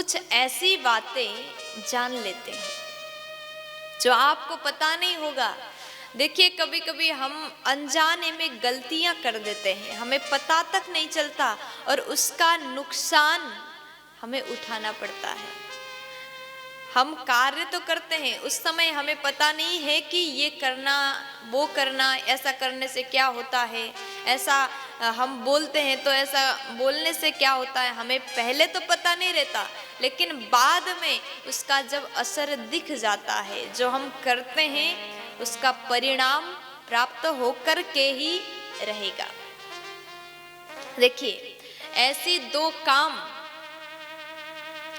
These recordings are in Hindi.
कुछ ऐसी बातें जान लेते हैं जो आपको पता नहीं होगा। देखिए, कभी कभी हम अनजाने में गलतियां कर देते हैं, हमें पता तक नहीं चलता और उसका नुकसान हमें उठाना पड़ता है। हम कार्य तो करते हैं, उस समय हमें पता नहीं है कि ये करना, वो करना, ऐसा करने से क्या होता है, ऐसा हम बोलते हैं तो ऐसा बोलने से क्या होता है, हमें पहले तो पता नहीं रहता, लेकिन बाद में उसका जब असर दिख जाता है, जो हम करते हैं उसका परिणाम प्राप्त होकर के ही रहेगा। देखिए, ऐसी दो काम,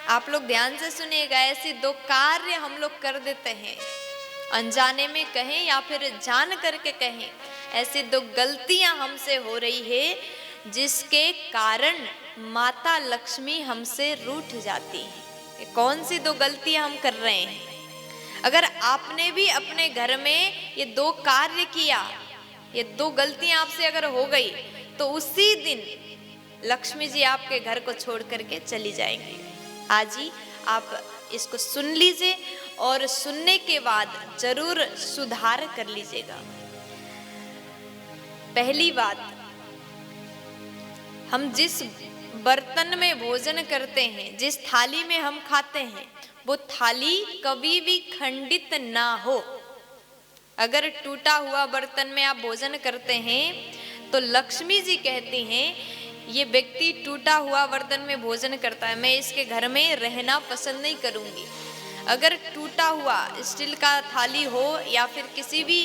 आप लोग ध्यान से सुनिएगा, ऐसे दो कार्य हम लोग कर देते हैं, अनजाने में कहें या फिर जान करके कहें, ऐसी दो गलतियां हमसे हो रही है जिसके कारण माता लक्ष्मी हमसे रूठ जाती है। कौन सी दो गलतियां हम कर रहे हैं? अगर आपने भी अपने घर में ये दो कार्य किया, ये दो गलतियां आपसे अगर हो गई, तो उसी दिन लक्ष्मी जी आपके घर को छोड़ करके चली जाएंगी। आज ही आप इसको सुन लीजिए और सुनने के बाद जरूर सुधार कर लीजिएगा। पहली बात, हम जिस बर्तन में भोजन करते हैं, जिस थाली में हम खाते हैं, वो थाली कभी भी खंडित ना हो। अगर टूटा हुआ बर्तन में आप भोजन करते हैं तो लक्ष्मी जी कहती हैं, ये व्यक्ति टूटा हुआ बर्तन में भोजन करता है, मैं इसके घर में रहना पसंद नहीं करूंगी। अगर टूटा हुआ स्टील का थाली हो या फिर किसी भी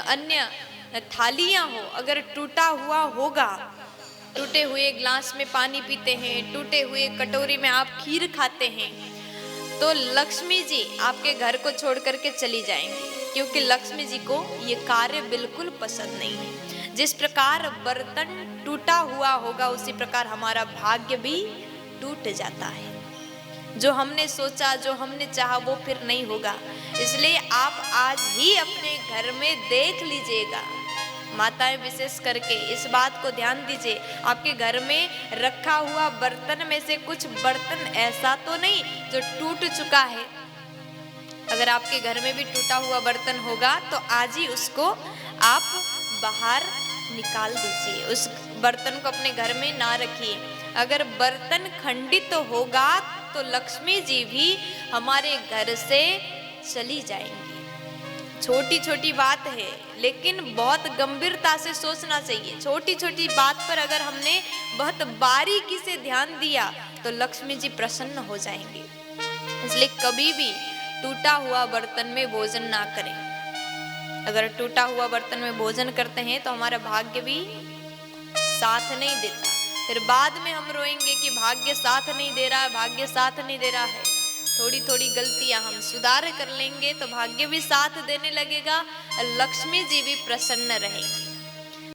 अन्य थालियां हो, अगर टूटा हुआ होगा, टूटे हुए ग्लास में पानी पीते हैं, टूटे हुए कटोरी में आप खीर खाते हैं, तो लक्ष्मी जी आपके घर को छोड़ करके चली जाएंगी, क्योंकि लक्ष्मी जी को ये कार्य बिल्कुल पसंद नहीं है। जिस प्रकार बर्तन टूटा हुआ होगा, उसी प्रकार हमारा भाग्य भी टूट जाता है। जो हमने सोचा, जो हमने चाहा, वो फिर नहीं होगा। इसलिए आप आज ही अपने घर में देख लीजिएगा, माताएं विशेष करके इस बात को ध्यान दीजिए, आपके घर में रखा हुआ बर्तन में से कुछ बर्तन ऐसा तो नहीं जो टूट चुका है। अगर आपके घर में भी टूटा हुआ बर्तन होगा तो आज ही उसको आप बाहर निकाल दीजिए, उस बर्तन को अपने घर में ना रखिए। अगर बर्तन खंडित होगा तो लक्ष्मी जी भी हमारे घर से चली जाएंगी। छोटी छोटी बात है, लेकिन बहुत गंभीरता से सोचना चाहिए। छोटी छोटी बात पर अगर हमने बहुत बारीकी से ध्यान दिया तो लक्ष्मी जी प्रसन्न हो जाएंगे। इसलिए कभी भी टूटा हुआ बर्तन में भोजन ना करें। अगर टूटा हुआ बर्तन में भोजन करते हैं तो हमारा भाग्य भी साथ नहीं देता, फिर बाद में हम रोएंगे कि भाग्य साथ नहीं दे रहा है, भाग्य साथ नहीं दे रहा है। थोड़ी थोड़ी गलतियां हम सुधार कर लेंगे तो भाग्य भी साथ देने लगेगा, लक्ष्मी जी भी प्रसन्न रहेंगी।